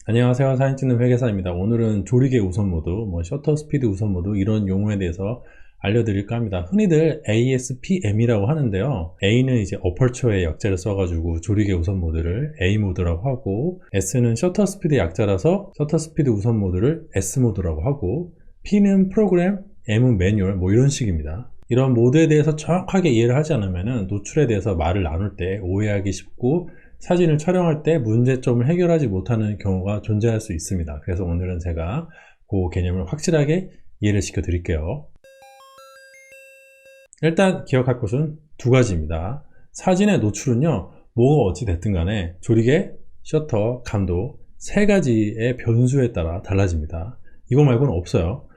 안녕하세요. 사진 찍는 회계사입니다. 오늘은 조리개 우선 모드, 셔터 스피드 우선 모드 이런 용어에 대해서 알려드릴까 합니다. 흔히들 ASPM이라고 하는데요. A는 이제 어퍼처의 약자를 써가지고 조리개 우선 모드를 A 모드라고 하고, S는 셔터 스피드 약자라서 셔터 스피드 우선 모드를 S 모드라고 하고, P는 프로그램, M은 매뉴얼, 이런 식입니다. 이런 모드에 대해서 정확하게 이해를 하지 않으면 노출에 대해서 말을 나눌 때 오해하기 쉽고, 사진을 촬영할 때 문제점을 해결하지 못하는 경우가 존재할 수 있습니다. 그래서 오늘은 제가 그 개념을 확실하게 이해를 시켜 드릴게요. 일단 기억할 것은 두 가지입니다. 사진의 노출은요, 뭐가 어찌 됐든 간에 조리개, 셔터, 감도 세 가지의 변수에 따라 달라집니다. 이거 말고는 없어요.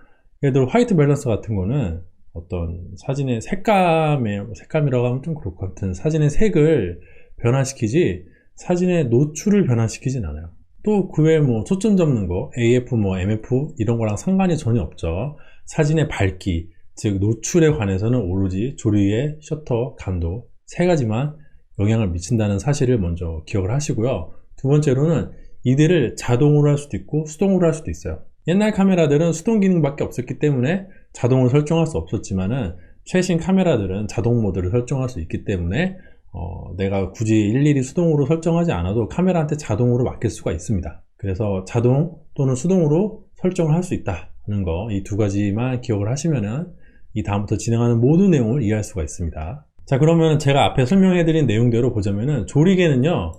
예를 들어 화이트 밸런스 같은 거는 어떤 사진의 색감이라고 하면 좀 그렇고, 하여튼 사진의 색을 변화시키지 사진의 노출을 변화시키진 않아요. 또 그 외에 초점 잡는 거, AF, MF 이런 거랑 상관이 전혀 없죠. 사진의 밝기, 즉 노출에 관해서는 오로지 조리개, 셔터, 감도 세 가지만 영향을 미친다는 사실을 먼저 기억을 하시고요. 두 번째로는 이들을 자동으로 할 수도 있고 수동으로 할 수도 있어요. 옛날 카메라들은 수동 기능밖에 없었기 때문에 자동으로 설정할 수 없었지만은 최신 카메라들은 자동 모드를 설정할 수 있기 때문에 내가 굳이 일일이 수동으로 설정하지 않아도 카메라한테 자동으로 맡길 수가 있습니다. 그래서 자동 또는 수동으로 설정을 할 수 있다는 거, 이 두 가지만 기억을 하시면은 이 다음부터 진행하는 모든 내용을 이해할 수가 있습니다. 자, 그러면 제가 앞에 설명해 드린 내용대로 보자면은 조리개는요,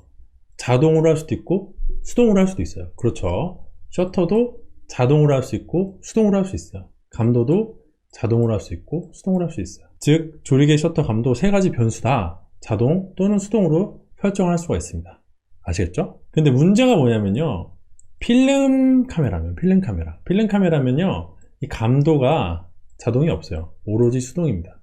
자동으로 할 수도 있고 수동으로 할 수도 있어요. 그렇죠. 셔터도 자동으로 할 수 있고 수동으로 할 수 있어요. 감도도 자동으로 할 수 있고 수동으로 할 수 있어요. 즉 조리개, 셔터, 감도 세 가지 변수 다 자동 또는 수동으로 설정할 수가 있습니다. 아시겠죠? 근데 문제가 뭐냐면요, 필름 카메라면요 이 감도가 자동이 없어요. 오로지 수동입니다.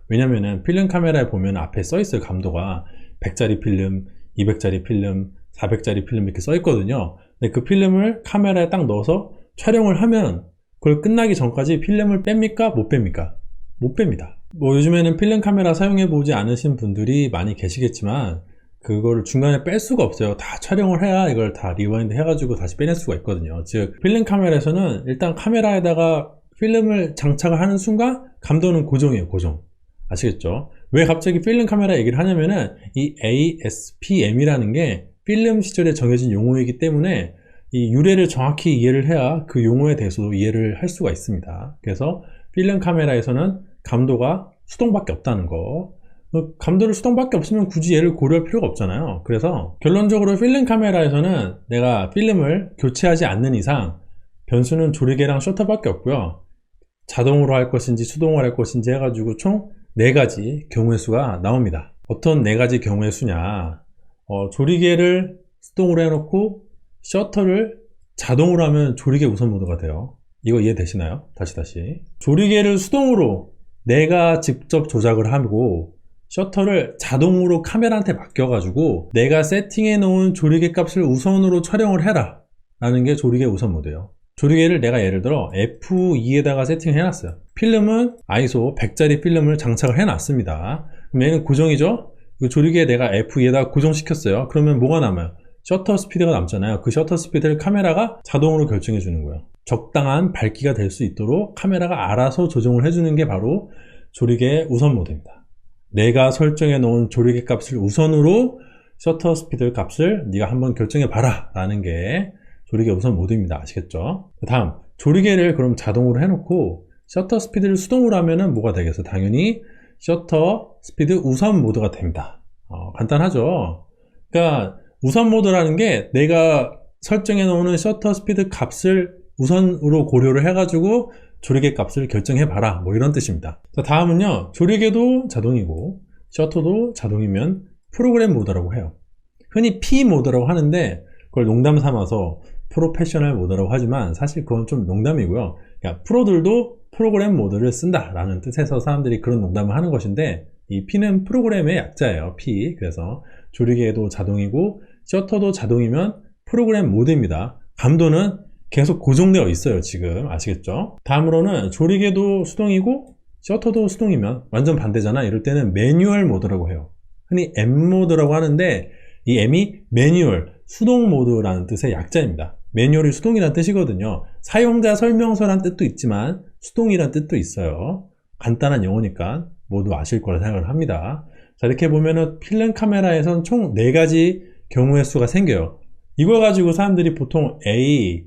왜냐면은 필름 카메라에 보면 앞에 써 있어요. 감도가 100짜리 필름, 200짜리 필름, 400짜리 필름 이렇게 써 있거든요. 근데 그 필름을 카메라에 딱 넣어서 촬영을 하면 그걸 끝나기 전까지 필름을 뺍니까? 못 뺍니까? 못 뺍니다. 요즘에는 필름 카메라 사용해 보지 않으신 분들이 많이 계시겠지만 그거를 중간에 뺄 수가 없어요. 다 촬영을 해야 이걸 다 리와인드 해가지고 다시 빼낼 수가 있거든요. 즉 필름 카메라에서는 일단 카메라에다가 필름을 장착을 하는 순간 감도는 고정이에요. 고정. 아시겠죠? 왜 갑자기 필름 카메라 얘기를 하냐면은 이 ASPM이라는 게 필름 시절에 정해진 용어이기 때문에 이 유래를 정확히 이해를 해야 그 용어에 대해서도 이해를 할 수가 있습니다. 그래서 필름 카메라에서는 감도가 수동밖에 없다는 거, 감도를 수동밖에 없으면 굳이 얘를 고려할 필요가 없잖아요. 그래서 결론적으로 필름 카메라에서는 내가 필름을 교체하지 않는 이상 변수는 조리개랑 셔터밖에 없고요, 자동으로 할 것인지 수동으로 할 것인지 해가지고 총 4가지 경우의 수가 나옵니다. 어떤 4가지 경우의 수냐, 조리개를 수동으로 해놓고 셔터를 자동으로 하면 조리개 우선 모드가 돼요. 이거 이해되시나요? 다시. 조리개를 수동으로 내가 직접 조작을 하고 셔터를 자동으로 카메라한테 맡겨가지고 내가 세팅해 놓은 조리개 값을 우선으로 촬영을 해라 라는 게 조리개 우선 모드예요. 조리개를 내가 예를 들어 F2에다가 세팅을 해놨어요. 필름은 ISO 100짜리 필름을 장착을 해놨습니다. 그럼 얘는 고정이죠? 조리개에 내가 F2에다가 고정시켰어요. 그러면 뭐가 남아요? 셔터 스피드가 남잖아요. 그 셔터 스피드를 카메라가 자동으로 결정해 주는 거예요. 적당한 밝기가 될 수 있도록 카메라가 알아서 조정을 해주는 게 바로 조리개 우선 모드입니다. 내가 설정해 놓은 조리개 값을 우선으로 셔터 스피드 값을 네가 한번 결정해 봐라 라는 게 조리개 우선 모드입니다. 아시겠죠? 다음, 조리개를 그럼 자동으로 해놓고 셔터 스피드를 수동으로 하면은 뭐가 되겠어요? 당연히 셔터 스피드 우선 모드가 됩니다. 간단하죠? 그러니까 우선 모드라는 게 내가 설정해 놓은 셔터 스피드 값을 우선으로 고려를 해가지고 조리개 값을 결정해 봐라, 이런 뜻입니다. 자, 다음은요, 조리개도 자동이고 셔터도 자동이면 프로그램 모드라고 해요. 흔히 P 모드라고 하는데 그걸 농담 삼아서 프로페셔널 모드라고 하지만 사실 그건 좀 농담이고요. 그러니까 프로들도 프로그램 모드를 쓴다 라는 뜻에서 사람들이 그런 농담을 하는 것인데, 이 P는 프로그램의 약자예요. P. 그래서 조리개도 자동이고 셔터도 자동이면 프로그램 모드입니다. 감도는 계속 고정되어 있어요. 지금 아시겠죠? 다음으로는 조리개도 수동이고 셔터도 수동이면 완전 반대잖아. 이럴 때는 매뉴얼 모드라고 해요. 흔히 M 모드라고 하는데 이 M이 매뉴얼, 수동 모드라는 뜻의 약자입니다. 매뉴얼이 수동이라는 뜻이거든요. 사용자 설명서란 뜻도 있지만 수동이라는 뜻도 있어요. 간단한 용어니까 모두 아실 거라 생각을 합니다. 자, 이렇게 보면은 필름 카메라에선 총 4가지 경우의 수가 생겨요. 이걸 가지고 사람들이 보통 A,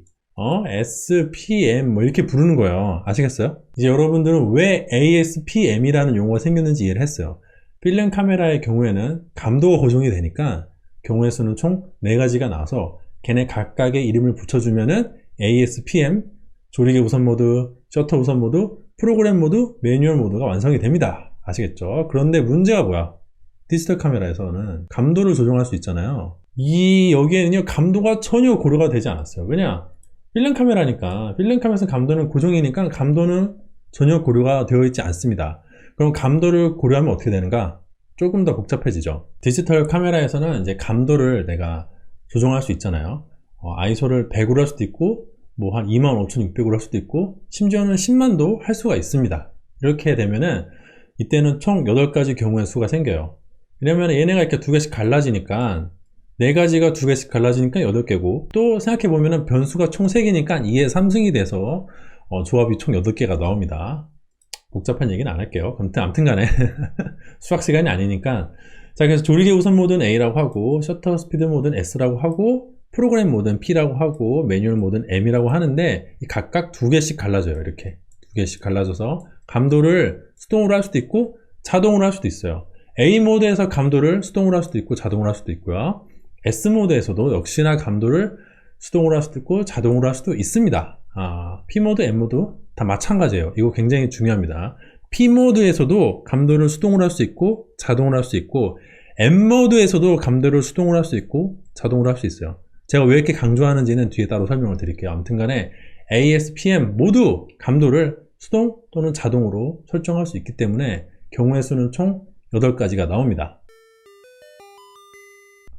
S, PM 뭐 이렇게 부르는 거예요. 아시겠어요? 이제 여러분들은 왜 ASPM이라는 용어가 생겼는지 이해를 했어요. 필름 카메라의 경우에는 감도가 고정이 되니까 경우의 수는 총 4가지가 나와서 걔네 각각의 이름을 붙여주면은 ASPM, 조리개 우선 모드, 셔터 우선 모드, 프로그램 모드, 매뉴얼 모드가 완성이 됩니다. 아시겠죠? 그런데 문제가 뭐야? 디지털 카메라에서는 감도를 조정할 수 있잖아요. 여기에는요, 감도가 전혀 고려가 되지 않았어요. 왜냐? 필름 카메라니까, 필름 카메라에서 감도는 고정이니까 감도는 전혀 고려가 되어 있지 않습니다. 그럼 감도를 고려하면 어떻게 되는가? 조금 더 복잡해지죠. 디지털 카메라에서는 이제 감도를 내가 조정할 수 있잖아요. 아이소를 100으로 할 수도 있고, 뭐 한 25,600으로 할 수도 있고, 심지어는 10만도 할 수가 있습니다. 이렇게 되면은, 이때는 총 8가지 경우의 수가 생겨요. 왜냐면 얘네가 이렇게 2개씩 갈라지니까, 4가지가 2개씩 갈라지니까 8개고, 또 생각해보면은 변수가 총 3개니까 2의 3승이 돼서, 조합이 총 8개가 나옵니다. 복잡한 얘기는 안 할게요. 아무튼 간에 수학 시간이 아니니까. 자, 그래서 조리개 우선 모드는 A라고 하고, 셔터 스피드 모드는 S라고 하고, 프로그램 모드는 P라고 하고, 매뉴얼 모드는 M이라고 하는데 각각 2개씩 갈라져요. 이렇게 2개씩 갈라져서 감도를 수동으로 할 수도 있고 자동으로 할 수도 있어요. A 모드에서 감도를 수동으로 할 수도 있고 자동으로 할 수도 있고요. S 모드에서도 역시나 감도를 수동으로 할 수도 있고 자동으로 할 수도 있습니다. P 모드, M 모드 다 마찬가지예요. 이거 굉장히 중요합니다. P 모드에서도 감도를 수동으로 할 수 있고 자동으로 할 수 있고, M 모드에서도 감도를 수동으로 할 수 있고 자동으로 할 수 있어요. 제가 왜 이렇게 강조하는지는 뒤에 따로 설명을 드릴게요. 아무튼 간에 ASPM 모두 감도를 수동 또는 자동으로 설정할 수 있기 때문에 경우의 수는 총 8가지가 나옵니다.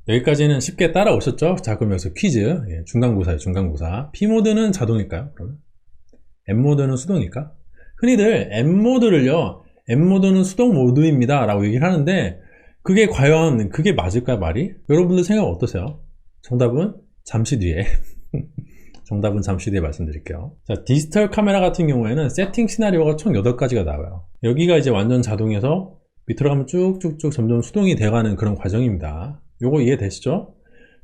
여기까지는 쉽게 따라오셨죠? 자, 그럼 여기서 퀴즈. 중간고사예요, 중간고사. P모드는 자동일까요? 그러면? M모드는 수동일까? 흔히들 M모드를요, M모드는 수동 모드입니다 라고 얘기를 하는데, 그게 과연 그게 맞을까요, 말이? 여러분들 생각 어떠세요? 정답은 잠시 뒤에 정답은 잠시 뒤에 말씀드릴게요. 자, 디지털 카메라 같은 경우에는 세팅 시나리오가 총 8가지가 나와요. 여기가 이제 완전 자동에서 밑으로 가면 쭉쭉쭉 점점 수동이 돼가는 그런 과정입니다. 요거 이해되시죠?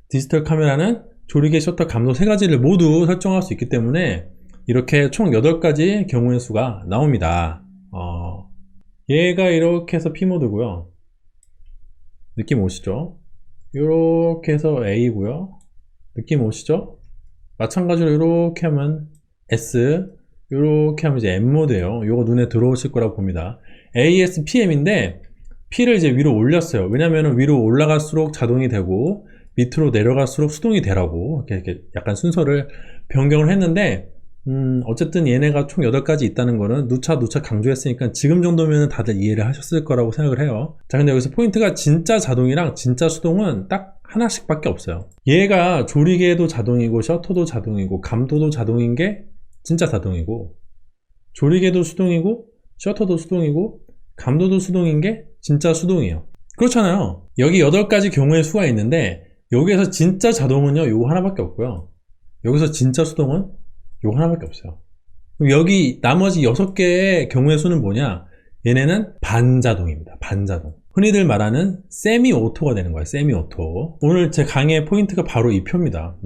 디지털 카메라는 조리개, 셔터, 감도 3가지를 모두 설정할 수 있기 때문에 이렇게 총 8가지 경우의 수가 나옵니다. 얘가 이렇게 해서 P모드고요. 느낌 오시죠? 이렇게 해서 A고요. 느낌 오시죠? 마찬가지로 이렇게 하면 S, 이렇게 하면 이제 M모드예요. 이거 눈에 들어오실 거라고 봅니다. ASPM인데 P를 이제 위로 올렸어요. 왜냐면 위로 올라갈수록 자동이 되고 밑으로 내려갈수록 수동이 되라고 이렇게 약간 순서를 변경을 했는데, 어쨌든 얘네가 총 8가지 있다는 거는 누차 강조했으니까 지금 정도면 다들 이해를 하셨을 거라고 생각을 해요. 자, 근데 여기서 포인트가 진짜 자동이랑 진짜 수동은 딱 하나씩 밖에 없어요. 얘가 조리개도 자동이고 셔터도 자동이고 감도도 자동인 게 진짜 자동이고, 조리개도 수동이고 셔터도 수동이고 감도도 수동인 게 진짜 수동이에요. 그렇잖아요. 여기 8가지 경우의 수가 있는데 여기에서 진짜 자동은요, 요거 하나밖에 없고요. 여기서 진짜 수동은 요거 하나밖에 없어요. 그럼 여기 나머지 6개의 경우의 수는 뭐냐? 얘네는 반자동입니다. 반자동. 흔히들 말하는 세미 오토가 되는 거예요. 세미 오토. 오늘 제 강의의 포인트가 바로 이 표입니다.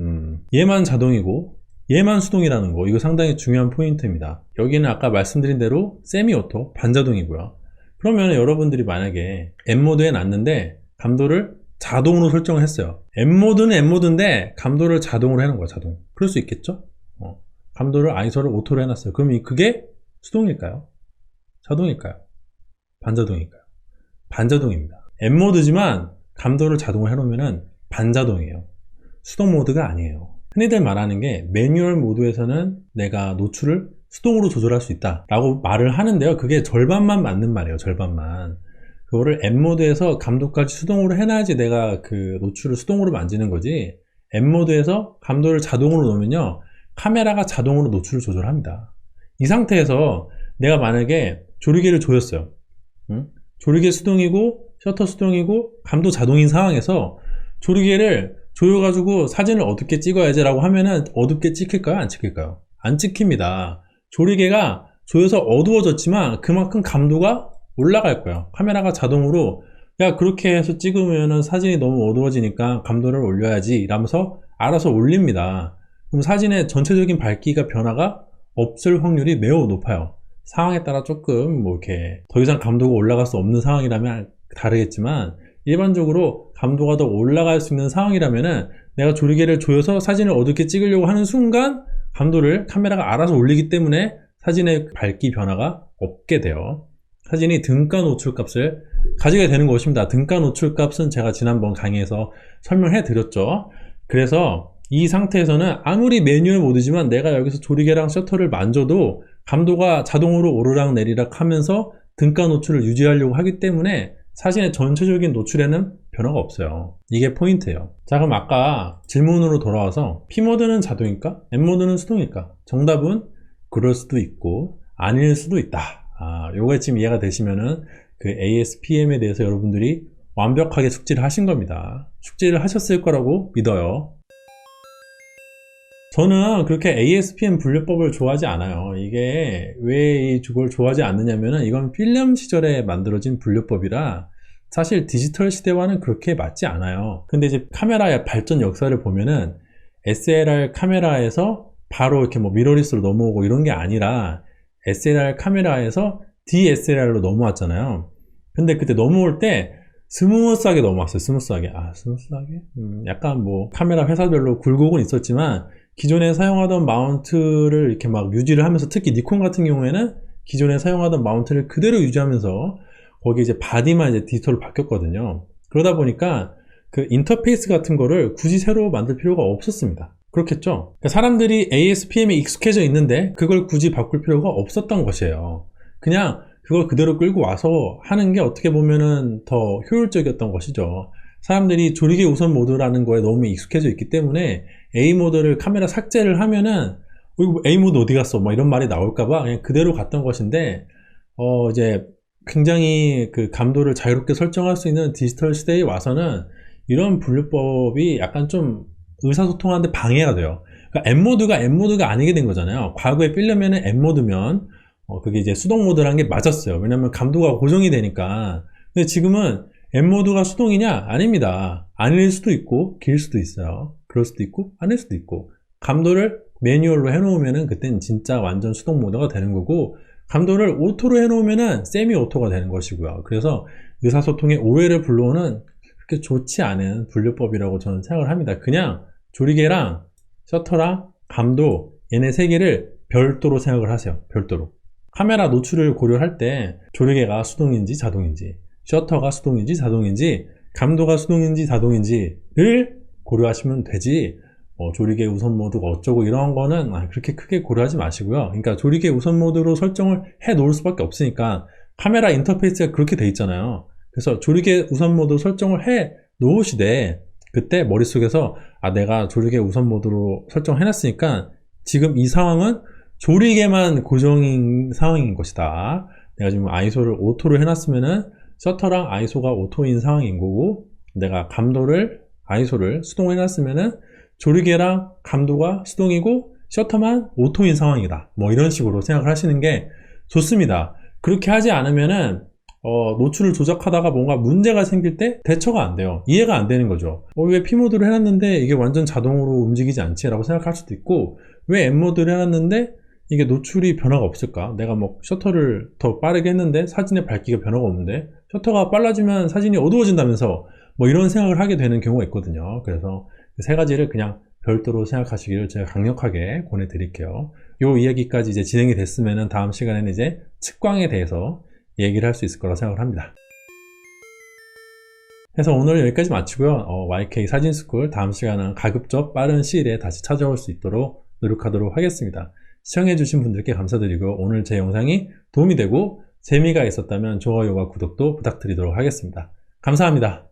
얘만 자동이고 얘만 수동이라는 거, 이거 상당히 중요한 포인트입니다. 여기는 아까 말씀드린 대로 세미 오토, 반자동이고요. 그러면 여러분들이 만약에 M모드에 놨는데 감도를 자동으로 설정을 했어요. M모드는 M모드인데 감도를 자동으로 해놓은 거야, 자동. 그럴 수 있겠죠? 감도를 아이소를 오토로 해놨어요. 그럼 그게 수동일까요? 자동일까요? 반자동일까요? 반자동입니다. M모드지만 감도를 자동으로 해놓으면 반자동이에요. 수동 모드가 아니에요. 흔히들 말하는 게 매뉴얼 모드에서는 내가 노출을 수동으로 조절할 수 있다 라고 말을 하는데요, 그게 절반만 맞는 말이에요. 절반만. 그거를 M모드에서 감도까지 수동으로 해놔야지 내가 그 노출을 수동으로 만지는 거지, M모드에서 감도를 자동으로 놓으면요 카메라가 자동으로 노출을 조절합니다. 이 상태에서 내가 만약에 조리개를 조였어요. 조리개 수동이고 셔터 수동이고 감도 자동인 상황에서 조리개를 조여가지고 사진을 어둡게 찍어야지 라고 하면은 어둡게 찍힐까요? 안 찍힐까요? 안 찍힙니다. 조리개가 조여서 어두워졌지만 그만큼 감도가 올라갈 거예요. 카메라가 자동으로 야 그렇게 해서 찍으면은 사진이 너무 어두워지니까 감도를 올려야지 이러면서 알아서 올립니다. 그럼 사진의 전체적인 밝기가 변화가 없을 확률이 매우 높아요. 상황에 따라 조금 뭐 이렇게 더 이상 감도가 올라갈 수 없는 상황이라면 다르겠지만 일반적으로 감도가 더 올라갈 수 있는 상황이라면은 내가 조리개를 조여서 사진을 어둡게 찍으려고 하는 순간 감도를 카메라가 알아서 올리기 때문에 사진의 밝기 변화가 없게 돼요. 사진이 등가 노출 값을 가지게 되는 것입니다. 등가 노출 값은 제가 지난번 강의에서 설명해 드렸죠. 그래서 이 상태에서는 아무리 매뉴얼 모드지만 내가 여기서 조리개랑 셔터를 만져도 감도가 자동으로 오르락 내리락 하면서 등가 노출을 유지하려고 하기 때문에 사진의 전체적인 노출에는 변화가 없어요. 이게 포인트예요. 자, 그럼 아까 질문으로 돌아와서 P모드는 자동일까? M모드는 수동일까? 정답은 그럴 수도 있고 아닐 수도 있다. 요거에 지금 이해가 되시면은 그 ASPM에 대해서 여러분들이 완벽하게 숙지를 하신 겁니다. 숙지를 하셨을 거라고 믿어요. 저는 그렇게 ASPM 분류법을 좋아하지 않아요. 이게 왜 이걸 좋아하지 않느냐면은 이건 필름 시절에 만들어진 분류법이라 사실 디지털 시대와는 그렇게 맞지 않아요. 근데 이제 카메라의 발전 역사를 보면은 SLR 카메라에서 바로 이렇게 뭐 미러리스로 넘어오고 이런 게 아니라 SLR 카메라에서 DSLR로 넘어왔잖아요. 근데 그때 넘어올 때 스무스하게 넘어왔어요. 스무스하게. 스무스하게? 약간 뭐 카메라 회사별로 굴곡은 있었지만 기존에 사용하던 마운트를 이렇게 막 유지를 하면서 특히 니콘 같은 경우에는 기존에 사용하던 마운트를 그대로 유지하면서 거기 이제 바디만 이제 디지털로 바뀌었거든요. 그러다 보니까 그 인터페이스 같은 거를 굳이 새로 만들 필요가 없었습니다. 그렇겠죠? 그러니까 사람들이 ASPM에 익숙해져 있는데 그걸 굳이 바꿀 필요가 없었던 것이에요. 그냥 그걸 그대로 끌고 와서 하는 게 어떻게 보면은 더 효율적이었던 것이죠. 사람들이 조리개 우선 모드라는 거에 너무 익숙해져 있기 때문에 A 모드를 카메라 삭제를 하면은 A 모드 어디 갔어? 막 이런 말이 나올까봐 그냥 그대로 갔던 것인데 이제 굉장히 그 감도를 자유롭게 설정할 수 있는 디지털 시대에 와서는 이런 분류법이 약간 좀 의사소통하는데 방해가 돼요. 그러니까 M모드가 아니게 된 거잖아요. 과거에 필름에는 M모드면 그게 이제 수동 모드라는 게 맞았어요. 왜냐면 감도가 고정이 되니까. 근데 지금은 M모드가 수동이냐? 아닙니다. 아닐 수도 있고 길 수도 있어요. 그럴 수도 있고 아닐 수도 있고 감도를 매뉴얼로 해놓으면은 그땐 진짜 완전 수동 모드가 되는 거고 감도를 오토로 해놓으면은 세미 오토가 되는 것이고요. 그래서 의사소통에 오해를 불러오는 그렇게 좋지 않은 분류법이라고 저는 생각을 합니다. 그냥 조리개랑 셔터랑 감도 얘네 세 개를 별도로 생각을 하세요. 별도로. 카메라 노출을 고려할 때 조리개가 수동인지 자동인지 셔터가 수동인지 자동인지 감도가 수동인지 자동인지를 고려하시면 되지 조리개 우선 모드가 어쩌고 이런 거는 그렇게 크게 고려하지 마시고요. 그러니까 조리개 우선 모드로 설정을 해 놓을 수밖에 없으니까 카메라 인터페이스가 그렇게 돼 있잖아요. 그래서 조리개 우선 모드 설정을 해 놓으시되 그때 머릿속에서 내가 조리개 우선 모드로 설정해 놨으니까 지금 이 상황은 조리개만 고정인 상황인 것이다. 내가 지금 아이소를 오토로 해놨으면은 셔터랑 아이소가 오토인 상황인 거고 내가 감도를 아이소를 수동으로 해놨으면은 조리개랑 감도가 수동이고 셔터만 오토인 상황이다. 뭐 이런 식으로 생각을 하시는 게 좋습니다. 그렇게 하지 않으면은 노출을 조작하다가 뭔가 문제가 생길 때 대처가 안 돼요. 이해가 안 되는 거죠. 왜 P모드로 해놨는데 이게 완전 자동으로 움직이지 않지? 라고 생각할 수도 있고 왜 M모드로 해놨는데 이게 노출이 변화가 없을까? 내가 뭐 셔터를 더 빠르게 했는데 사진의 밝기가 변화가 없는데 셔터가 빨라지면 사진이 어두워진다면서 뭐 이런 생각을 하게 되는 경우가 있거든요. 그래서 세 가지를 그냥 별도로 생각하시기를 제가 강력하게 권해드릴게요. 이 이야기까지 이제 진행이 됐으면은 다음 시간에는 이제 측광에 대해서 얘기를 할 수 있을 거라고 생각을 합니다. 그래서 오늘 여기까지 마치고요. YK 사진스쿨 다음 시간은 가급적 빠른 시일에 다시 찾아올 수 있도록 노력하도록 하겠습니다. 시청해주신 분들께 감사드리고 오늘 제 영상이 도움이 되고 재미가 있었다면 좋아요와 구독도 부탁드리도록 하겠습니다. 감사합니다.